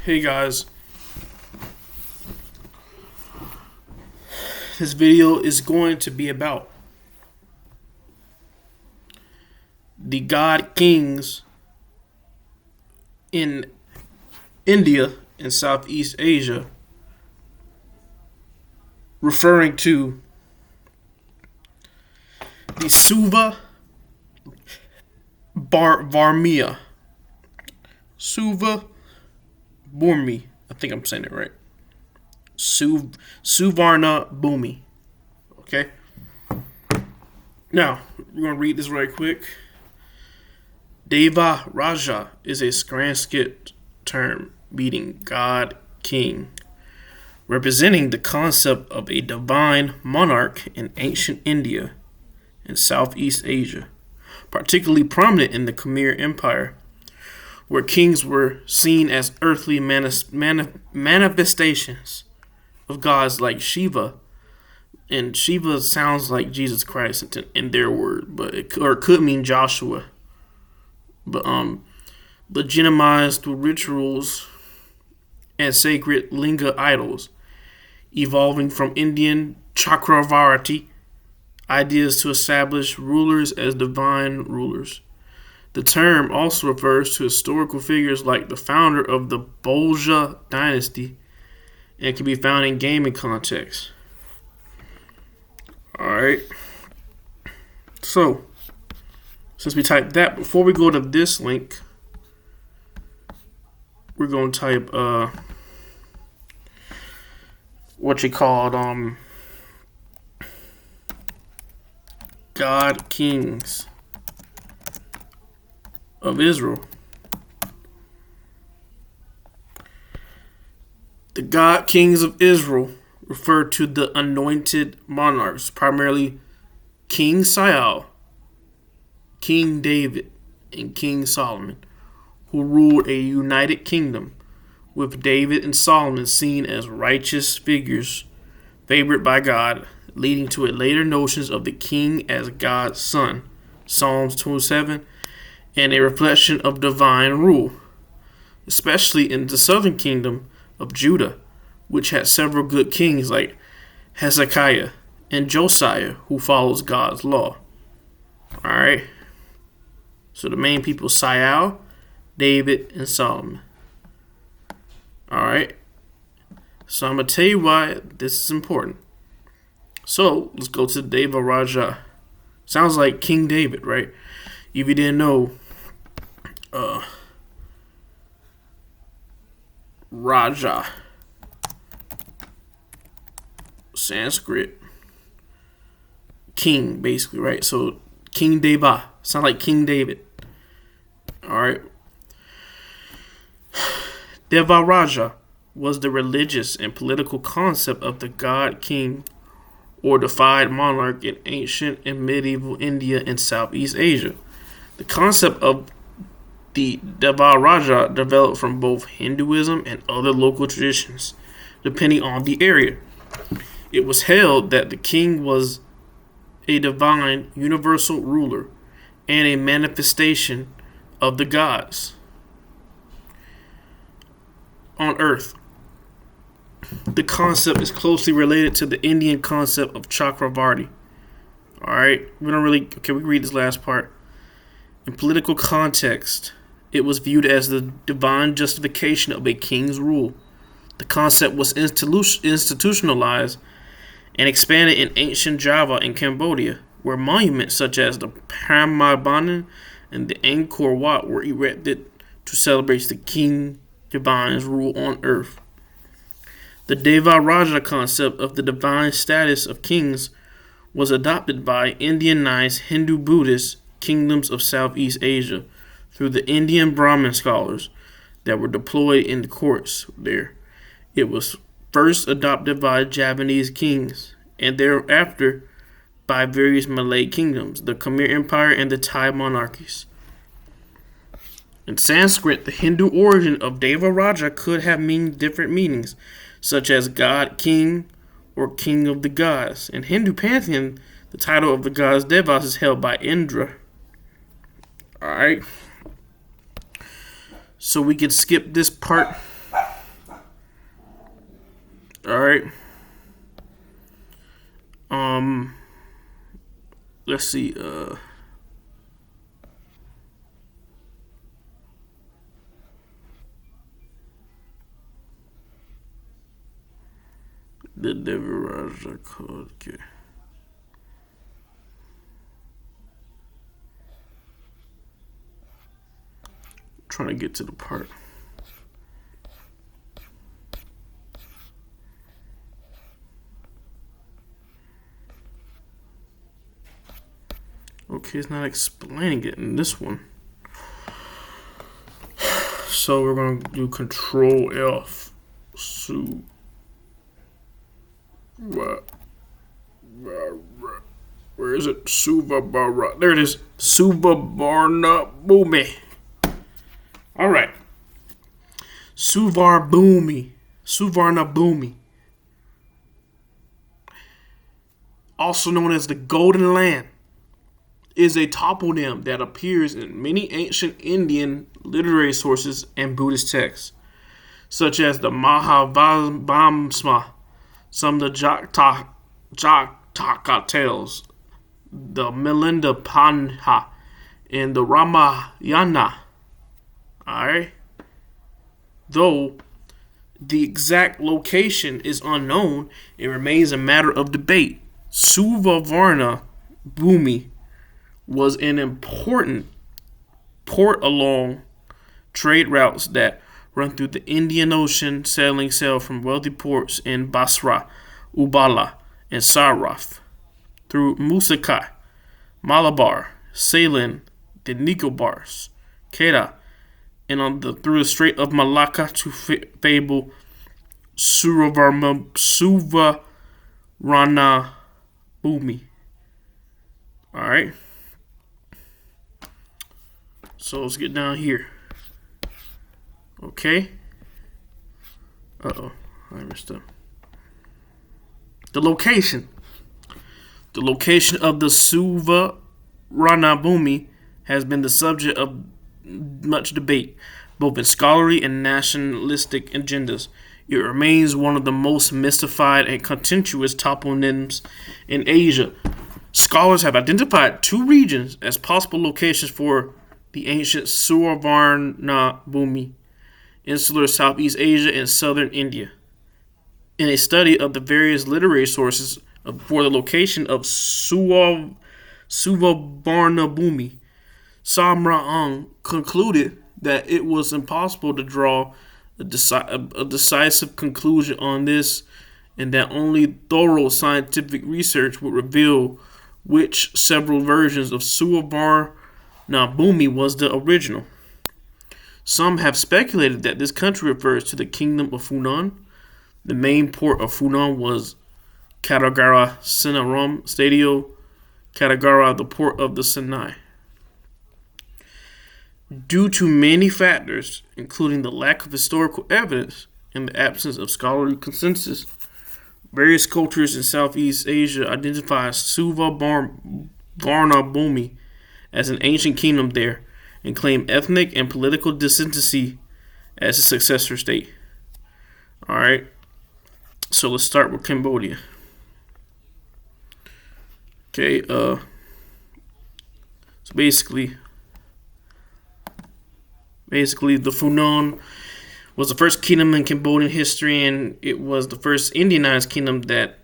Hey guys, this video is going to be about the god kings in India and Southeast Asia, referring to the Varmia. Suvarnabhumi. I think I'm saying it right. Suvarnabhumi. Okay? Now, we're going to read this right quick. Deva is a Sanskrit term meaning God King, representing the concept of a divine monarch in ancient India and Southeast Asia, particularly prominent in the Khmer Empire, where kings were seen as earthly manifestations of gods like Shiva. And Shiva sounds like Jesus Christ in their word, but it could mean Joshua. But legitimized through rituals and sacred linga idols, evolving from Indian Chakravarti ideas to establish rulers as divine rulers. The term also refers to historical figures like the founder of the Bolja dynasty and can be found in gaming contexts. Alright. So, since we typed that, before we go to this link, we're going to type what you called God Kings of Israel. The God Kings of Israel refer to the anointed monarchs, primarily King Saul, King David, and King Solomon, who ruled a united kingdom, with David and Solomon seen as righteous figures favored by God, leading to later notions of the king as God's son, Psalms 27, and a reflection of divine rule, especially in the southern kingdom of Judah, which had several good kings like Hezekiah and Josiah, who follows God's law. Alright, so the main people, Saul, David, and Solomon. Alright, so I'm going to tell you why this is important. So, let's go to Deva. Sounds like King David, right? If you didn't know, Raja, Sanskrit, king, basically, right? So, King Deva, sound like King David. Alright. Devaraja was the religious and political concept of the god king or deified monarch in ancient and medieval India and Southeast Asia. The concept of the Devaraja developed from both Hinduism and other local traditions, depending on the area. It was held that the king was a divine universal ruler and a manifestation of the gods on earth. The concept is closely related to the Indian concept of Chakravarti. Alright, we can read this last part. In political context, it was viewed as the divine justification of a king's rule. The concept was institutionalized and expanded in ancient Java and Cambodia, where monuments such as the Prambanan and the Angkor Wat were erected to celebrate the king divine's rule on earth. The Devaraja concept of the divine status of kings was adopted by Indianized Hindu-Buddhist kingdoms of Southeast Asia through the Indian Brahmin scholars that were deployed in the courts there. It was first adopted by Javanese kings and thereafter by various Malay kingdoms, the Khmer Empire, and the Thai monarchies. In Sanskrit, the Hindu origin of Devaraja could have different meanings, such as God King or King of the Gods. In Hindu pantheon, the title of the gods Devas is held by Indra. Alright. So we can skip this part All right. Um, let's see. The Dvaravati code. Okay. Trying to get to the part. Okay, it's not explaining it in this one. So we're going to do Control F. Where is it? Suvarnabhumi. There it is. Suvarnabhumi. All right. Suvarnabhumi. Also known as the Golden Land, is a toponym that appears in many ancient Indian literary sources and Buddhist texts, such as the Mahavamsa, some of the Jataka tales, the Milinda Panha, and the Ramayana. Alright? Though the exact location is unknown, it remains a matter of debate. Suvarnabhumi was an important port along trade routes that run through the Indian Ocean, selling sail from wealthy ports in Basra, Ubala, and Saraf, through Musakai, Malabar, Ceylon, the Nicobars, Kedah, and through the Strait of Malacca to fabled Suvarnabhumi. Alright. So let's get down here. Okay. Uh-oh. I messed up. The location. The location of the Suvarnabhumi has been the subject of much debate, both in scholarly and nationalistic agendas. It remains one of the most mystified and contentious toponyms in Asia. Scholars have identified two regions as possible locations for the ancient Suvarnabhumi: insular Southeast Asia and southern India. In a study of the various literary sources for the location of Suvarnabhumi, Samraung concluded that it was impossible to draw a decisive conclusion on this, and that only thorough scientific research would reveal which several versions of Suvarnabhumi was the original. Some have speculated that this country refers to the kingdom of Funan. The main port of Funan was Katagara Sinaram Stadio, Katagara, the port of the Sinai. Due to many factors, including the lack of historical evidence and the absence of scholarly consensus, various cultures in Southeast Asia identify Suvarnabhumi as an ancient kingdom there and claim ethnic and political dissendency as a successor state. Alright, so let's start with Cambodia. Okay, so basically the Funan was the first kingdom in Cambodian history, and it was the first Indianized kingdom that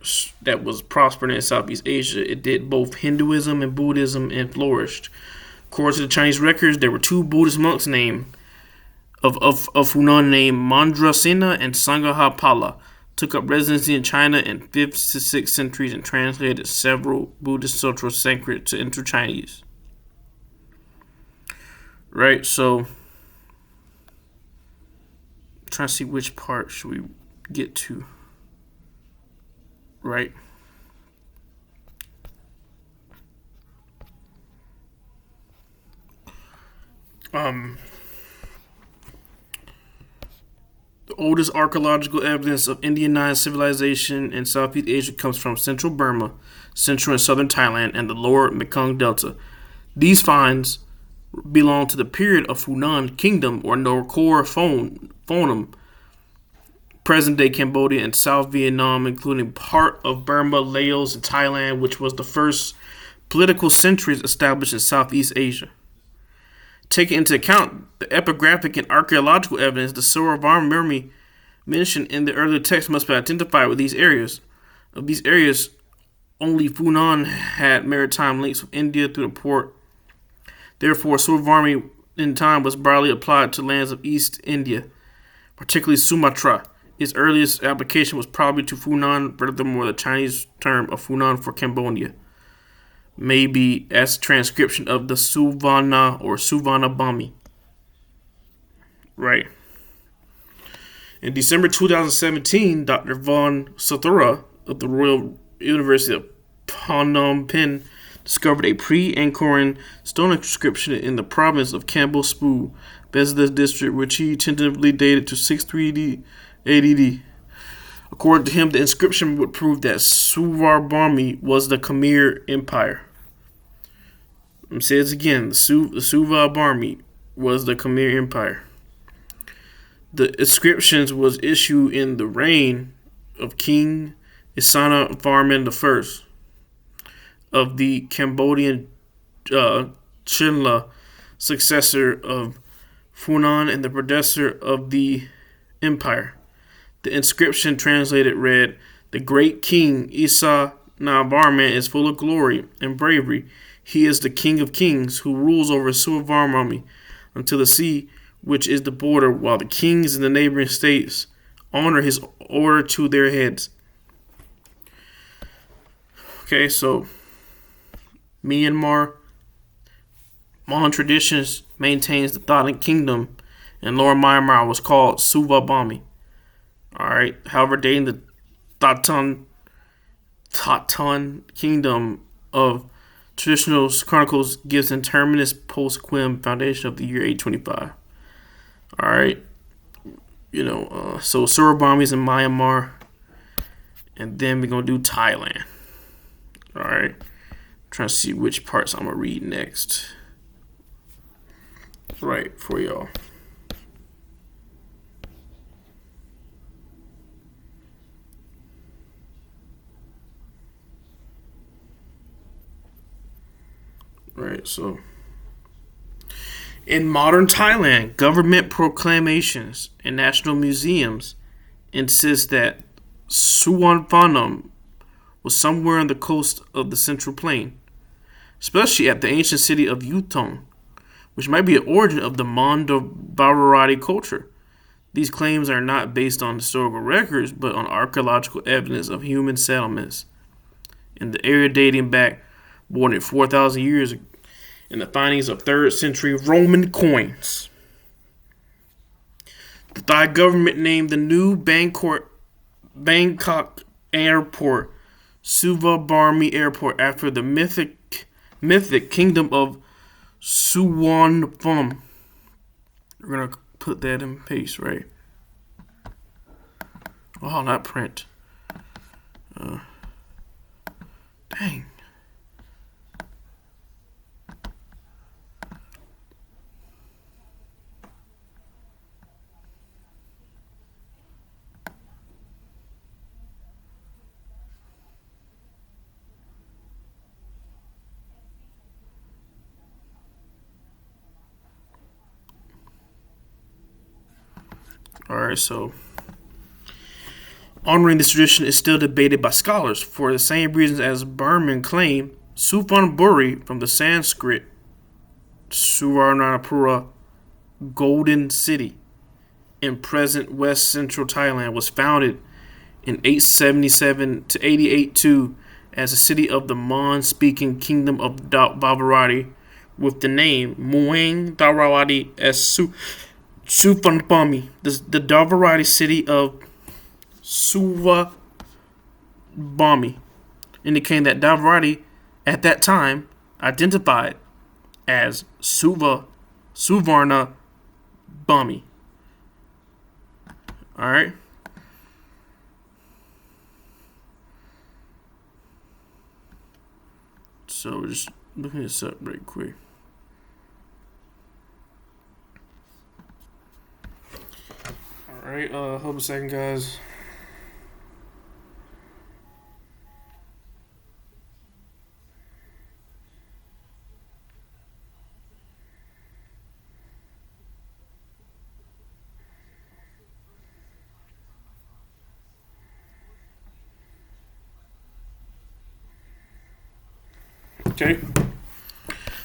was prospering in Southeast Asia. It did both Hinduism and Buddhism and flourished. According to the Chinese records, there were two Buddhist monks named of Funan named Mandrasena and Sangha Pala, took up residency in China in 5th to 6th centuries and translated several Buddhist sutras Sanskrit into Chinese. Right, so I'm trying to see which part should we get to. Right. The oldest archaeological evidence of Indianized civilization in Southeast Asia comes from central Burma, central and southern Thailand, and the lower Mekong Delta. These finds belong to the period of Funan Kingdom or Norkor Phonum, present-day Cambodia and South Vietnam, including part of Burma, Laos, and Thailand, which was the first political centuries established in Southeast Asia. Taking into account the epigraphic and archaeological evidence, the Suvarnabhumi mentioned in the earlier text must be identified with these areas. Of these areas, only Funan had maritime links with India through the port. Therefore, Suvarnabhumi in time was broadly applied to lands of East India, particularly Sumatra. Its earliest application was probably to Funan. Furthermore, the Chinese term of Funan for Cambodia may be as transcription of the Suvarna or Suvarnabhumi. Right. In December 2017, Dr. Von Sathura of the Royal University of Phnom Penh discovered a pre-Angkoran stone inscription in the province of Kambo Spu, Bezda district, which he tentatively dated to 630 AD. According to him, the inscription would prove that Suvarnabhumi was the Khmer Empire. I'm saying it again, the Suvarnabhumi was the Khmer Empire. The inscriptions was issued in the reign of King Yasovarman I of the Cambodian Chinla, successor of Funan and the predecessor of the empire. The inscription translated read, "The great King Yasovarman is full of glory and bravery. He is the King of Kings who rules over Suvarnabhumi until the sea, which is the border, while the kings in the neighboring states honor his order to their heads." Okay, so Myanmar, Mon traditions maintains the Thailand kingdom in Lower Myanmar was called Suvarnabhumi. Alright, however, dating the Thatan kingdom of traditional chronicles gives an terminus post quem foundation of the year 825. Alright, so Suvarnabhumi is in Myanmar, and then we're going to do Thailand. Alright, trying to see which parts I'm going to read next. Right, for y'all. Right, so in modern Thailand, government proclamations and national museums insist that Suvarnabhumi was somewhere on the coast of the Central Plain, especially at the ancient city of Ayutthaya, which might be an origin of the Mon Dvaravati culture. These claims are not based on historical records, but on archaeological evidence of human settlements in the area dating back more than 4,000 years and the findings of 3rd century Roman coins. The Thai government named the new Bangkok airport Suvarnabhumi Airport after the mythic kingdom of Suvarnabhumi. We're going to put that in paste, right? Oh, not print. Dang. Alright, so honoring this tradition is still debated by scholars for the same reasons as Burman claimed. Suvarnabhumi, from the Sanskrit Suvarnapura, Golden City, in present west central Thailand, was founded in 877 to 882 as a city of the Mon-speaking kingdom of Dvaravati, with the name Muang Dvaravati as Suvarnabhumi. The Dvaravati city of Suvarnabhumi, indicating that Dvaravati at that time identified as Suvarnabhumi. Alright. So we're just looking this up right quick. right, hold a second, guys. Okay.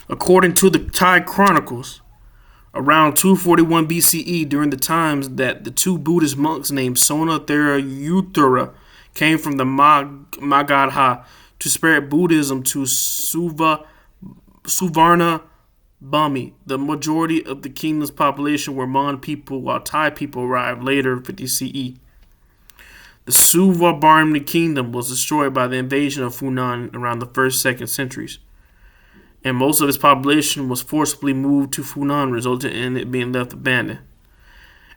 According to the Thai chronicles, around 241 BCE, during the times that the two Buddhist monks named Sona Thera came from the Magadha to spread Buddhism to Suvarnabhumi, the majority of the kingdom's population were Mon people, while Thai people arrived later, 50 CE. The Suvarnabhumi kingdom was destroyed by the invasion of Funan around the 1st, 2nd centuries, and most of its population was forcibly moved to Funan, resulting in it being left abandoned.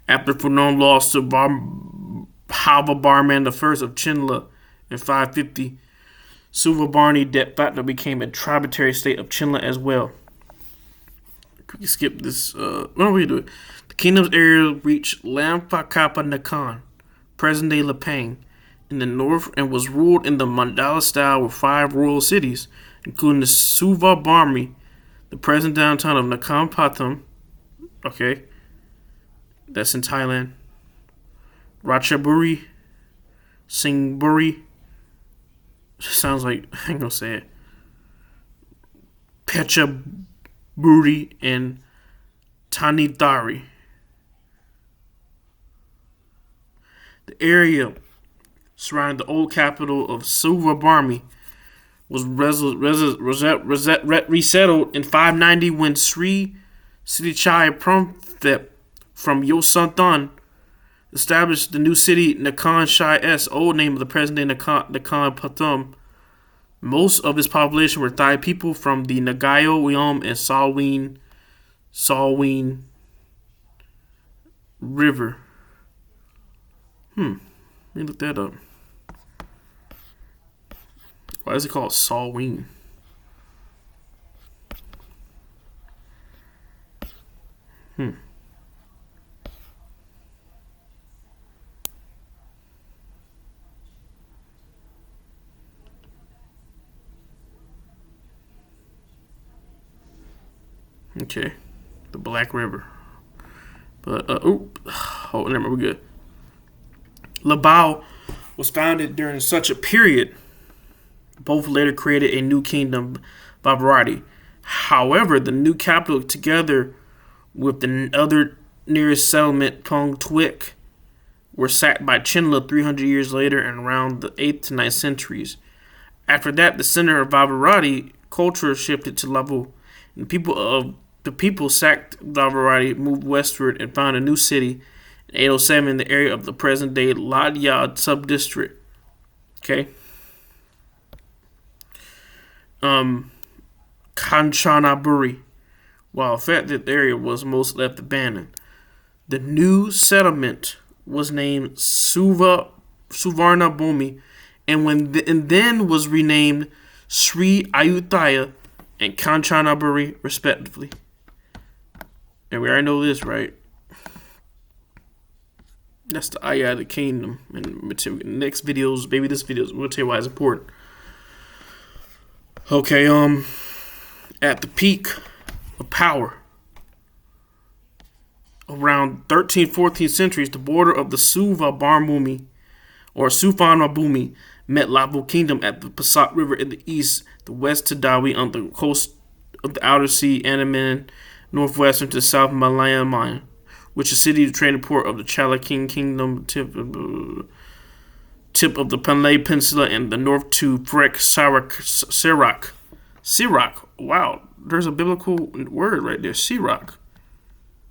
After Funan lost to Hava Barman I of Chinla in 550, Suvarnabhumi de facto became a tributary state of Chinla as well. We can skip this. No, we do it. The kingdom's area reached Lamphakapa Nakhon, present-day Lepang, in the north, and was ruled in the Mandala style with 5 royal cities, including the Suvarnabhumi, the present downtown of Nakhon Pathom. Okay, that's in Thailand. Ratchaburi, Singburi. Sounds like I ain't gonna say it. Pechaburi and Tanithari. The area surrounding the old capital of Suvarnabhumi was resettled in 590 when Sri Siddhichai Promthep from Yosantan established the new city Nakhon Shai S, old name of the present day Nakhon Pathom. Most of its population were Thai people from the Nagayo, Yom, and Salween River. Let me look that up. Why is it called Salween? Okay, the Black River. But never mind, we're good. Labao was founded during such a period. Both later created a new kingdom, Dvaravati. However, the new capital, together with the other nearest settlement, Pong Twik, were sacked by Chinla 300 years later and around the 8th to 9th centuries. After that, the center of Dvaravati culture shifted to Lavu. And the people sacked Dvaravati, moved westward, and found a new city in 807 in the area of the present-day Ladyad sub-district. Okay. Kanchanaburi, while affected area was most left abandoned. The new settlement was named Suvarnabhumi, and then was renamed Sri Ayutthaya and Kanchanaburi, respectively. And we already know this, right? That's the Ayutthaya kingdom. And next videos, maybe this video, we'll tell you why it's important. Okay, at the peak of power, around 13th, 14th centuries, the border of the Suvarnabhumi met Lavu Kingdom at the Passat River in the east, the west to Dawi on the coast of the outer sea, Andaman, northwestern to South Malayan, which is city, the trading port of the Chalakin Kingdom, tip of the Panay Peninsula, and the north to Frek Sirak. Wow, there's a biblical word right there. Sirak.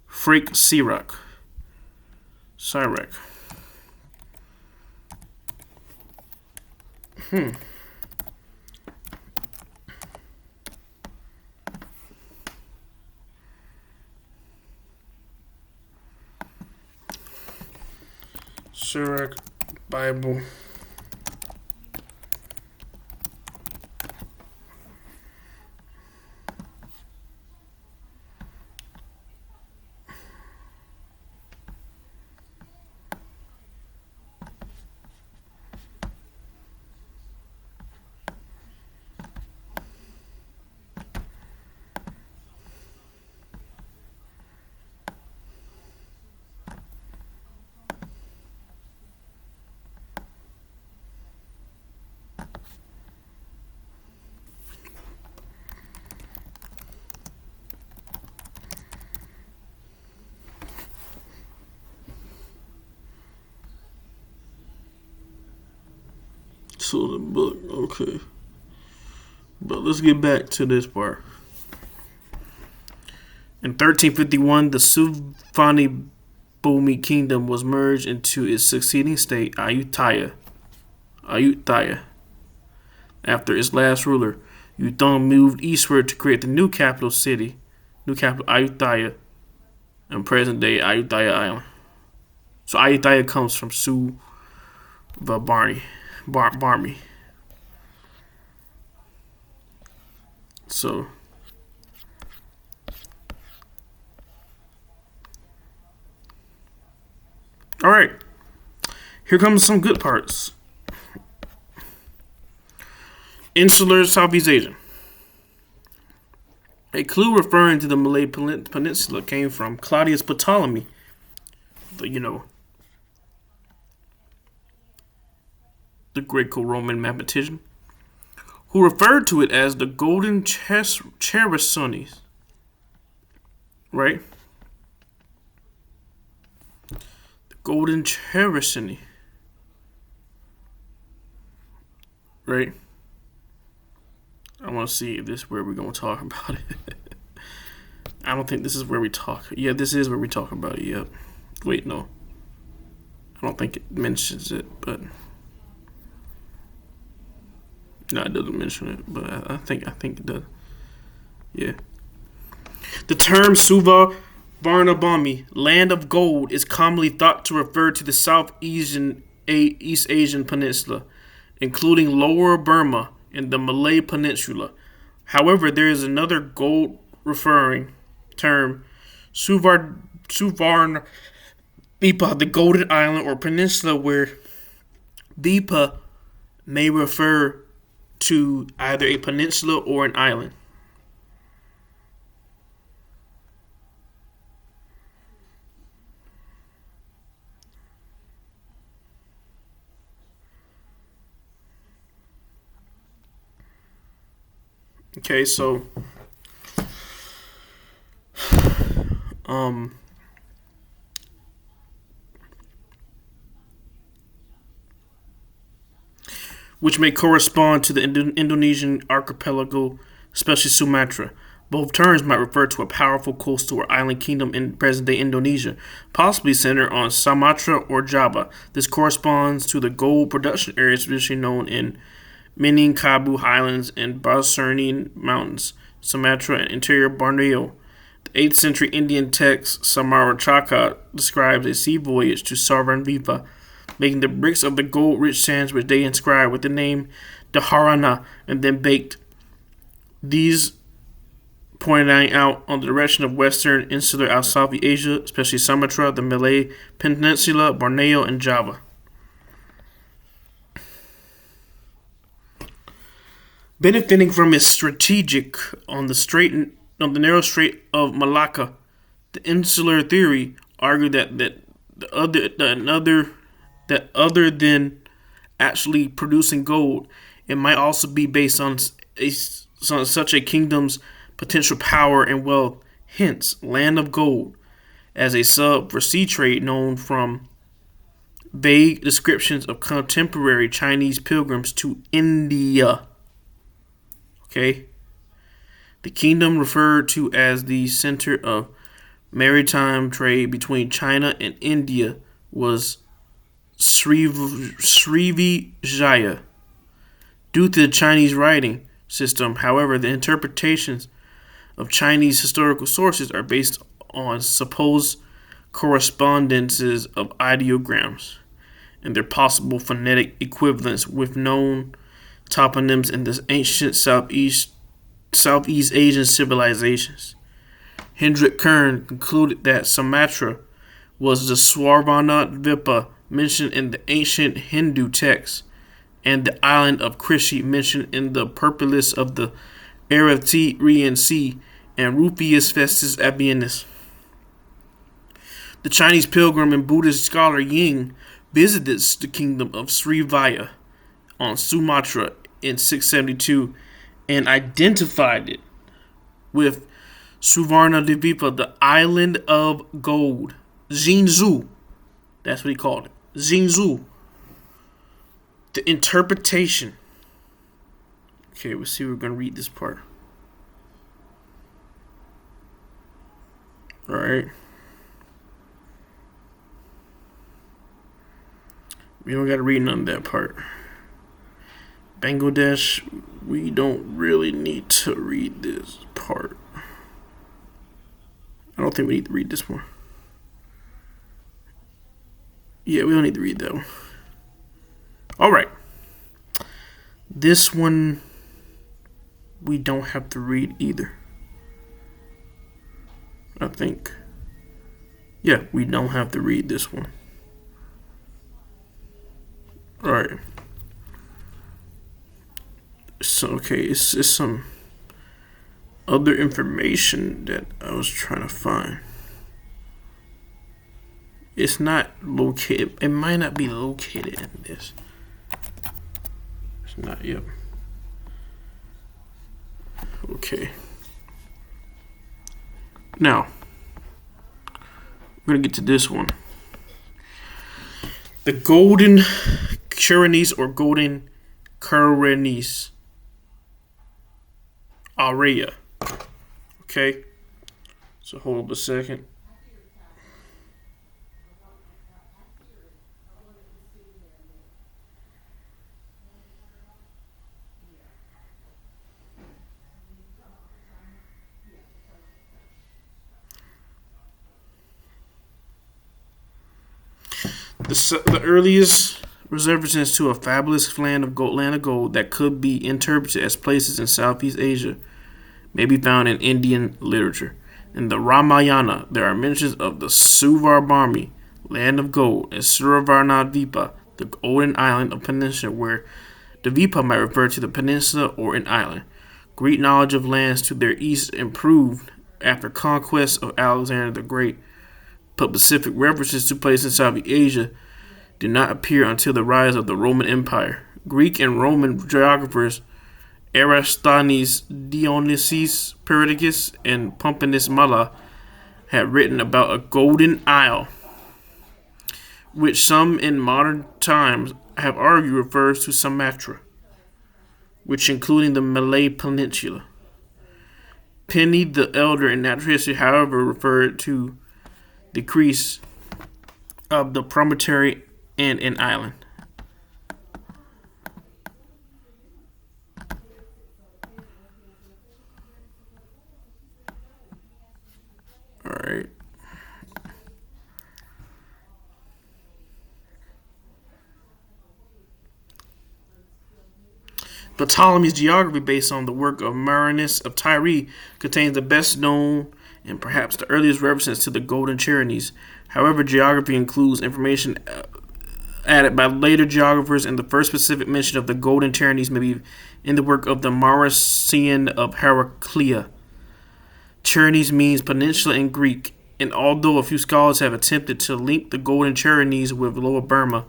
Frek Sirak. Sirak Bible. to the book. Okay. But let's get back to this part. In 1351, the Suvarnabhumi kingdom was merged into its succeeding state, Ayutthaya. After its last ruler, Yuthong moved eastward to create the new capital Ayutthaya, and present-day Ayutthaya Island. So Ayutthaya comes from Suvarnabhumi. So, all right. Here comes some good parts. Insular Southeast Asia. A clue referring to the Malay Peninsula came from Claudius Ptolemy, the Greco-Roman mathematician, who referred to it as the Golden Chersonese. Right? The Golden Chersonese. Right? I want to see if this is where we're going to talk about it. I don't think this is where we talk. Yeah, this is where we talk about it. Yep. Wait, no. I don't think it mentions it, but no, it doesn't mention it. But I think it does. Yeah. The term Suvarnabhumi, land of gold, is commonly thought to refer to the East Asian peninsula, including Lower Burma and the Malay Peninsula. However, there is another gold referring term, Suvarnabhumi, the Golden Island or Peninsula, where Vipa may refer to either a peninsula or an island. Okay, so which may correspond to the Indonesian archipelago, especially Sumatra. Both terms might refer to a powerful coastal or island kingdom in present-day Indonesia, possibly centered on Sumatra or Java. This corresponds to the gold production areas traditionally known in Minangkabau Highlands and Basuran Mountains, Sumatra, and interior Borneo. The 8th century Indian text Samaracaka describes a sea voyage to Savarnvipa, making the bricks of the gold-rich sands which they inscribed with the name Dharana and then baked. These pointing out on the direction of western insular Southeast Asia, especially Sumatra, the Malay Peninsula, Borneo, and Java. Benefiting from its strategic on the narrow Strait of Malacca, the insular theory argued that other than actually producing gold, it might also be based on such a kingdom's potential power and wealth. Hence, land of gold as a sub for sea trade, known from vague descriptions of contemporary Chinese pilgrims to India. Okay. The kingdom referred to as the center of maritime trade between China and India was Srivijaya. Due to the Chinese writing system, however, the interpretations of Chinese historical sources are based on supposed correspondences of ideograms and their possible phonetic equivalents with known toponyms in the ancient Southeast Asian civilizations. Hendrik Kern concluded that Sumatra was the Swarnavadvipa mentioned in the ancient Hindu texts, and the island of Krishi mentioned in the Perpolis of the Erythraean Sea and Rupius Festus Abienus. The Chinese pilgrim and Buddhist scholar Ying visited the kingdom of Srivijaya on Sumatra in 672 and identified it with Suvarnadvipa, the island of gold. Jinzhou. That's what he called it. Jinzhou. The interpretation. Okay, we'll see. We're going to read this part. All right. We don't got to read none of that part. Bangladesh, we don't really need to read this part. I don't think we need to read this one. Yeah, we don't need to read that one. All right. This one, we don't have to read either. I think. Yeah, we don't have to read this one. All right. So, okay, it's some other information that I was trying to find. It's not located. It might not be located in this. It's not. Yep. Okay. Now, we're gonna get to this one. The golden Surinese or golden Surinese Aria. Okay. So hold up a second. The earliest references to a fabulous land of gold that could be interpreted as places in Southeast Asia may be found in Indian literature. In the Ramayana, there are mentions of the Suvarnabhumi, land of gold, and Suvarnadvipa, the golden island of peninsula, where Dvipa might refer to the peninsula or an island. Greek knowledge of lands to their east improved after conquest of Alexander the Great, but specific references to places in Southeast Asia did not appear until the rise of the Roman Empire. Greek and Roman geographers Aristophanes, Dionysius Perdiccas, and Pomponius Mela had written about a golden isle, which some in modern times have argued refers to Sumatra, which including the Malay Peninsula. Pliny the Elder in natural history, however, referred to the crease of the promontory and an island. All right. Ptolemy's geography, based on the work of Marinus of Tyre, contains the best known and perhaps the earliest references to the Golden Chersonese. However, geography includes information added by later geographers, and the first specific mention of the Golden Chersonese may be in the work of the Marcion of Heraclea. Chersonese means peninsula in Greek, and although a few scholars have attempted to link the Golden Chersonese with Lower Burma,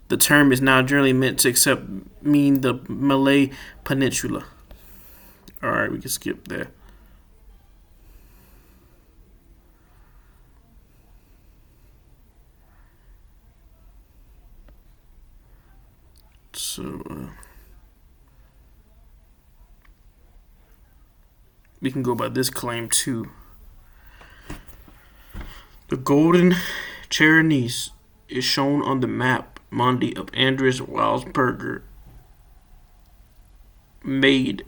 the term is now generally meant to mean the Malay Peninsula. Alright, we can skip that. So, we can go by this claim too. The Golden Chersonese is shown on the map Mundi of Andreas Walsberger made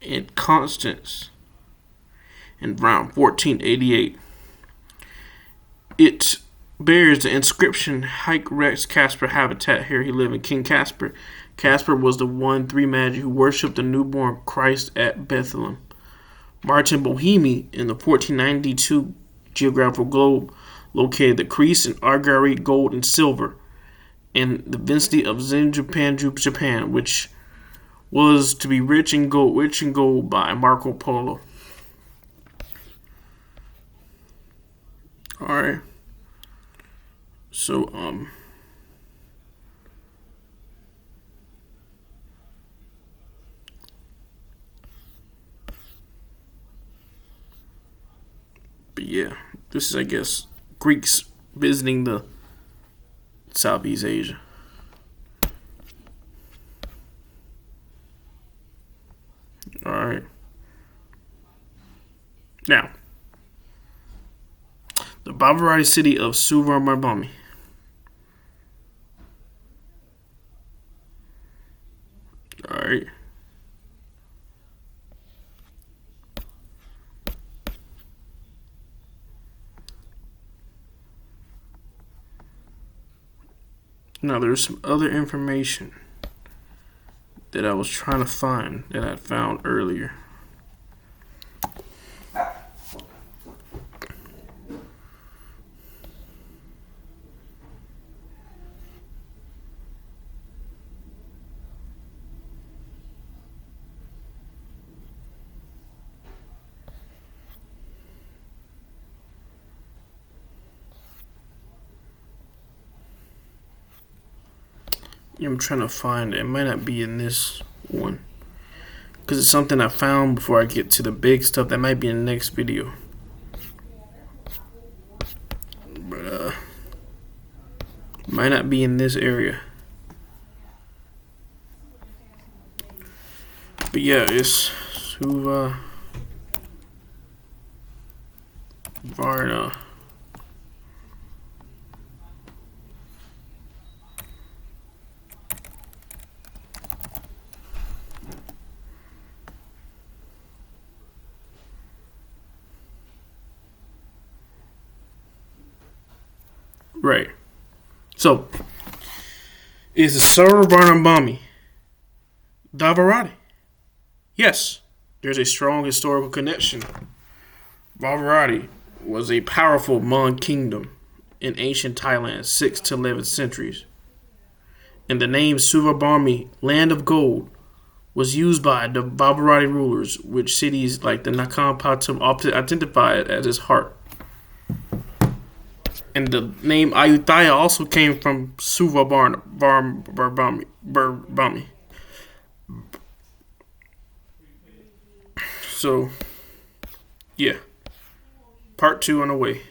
in Constance in around 1488. It bears the inscription Haec Rex Caspar Habitat. Here he lived in King Caspar. Caspar was the 1-3 magi who worshipped the newborn Christ at Bethlehem. Martin Bohemy in the 1492 geographical globe located the crease in Argari gold and silver in the vicinity of Japan, which was to be rich in gold by Marco Polo. Alright. So, but yeah, this is, I guess, Greeks visiting the Southeast Asia. Now, the Dvaravati city of Suvarnabhumi. All right. Now, there's some other information that I was trying to find that I found earlier. I'm trying to find it. It might not be in this one because it's something I found before I get to the big stuff that might be in the next video. But might not be in this area. But yeah, it's Suvarna. Right. So, is the Suvarnabhumi Dvaravati? Yes, there's a strong historical connection. Dvaravati was a powerful Mon kingdom in ancient Thailand, 6th to 11th centuries. And the name Suvarnabhumi, land of gold, was used by the Dvaravati rulers, which cities like the Nakhon Pathom identified as its heart. And the name Ayutthaya also came from Suvarnabhumi. So, yeah. Part 2 on the way.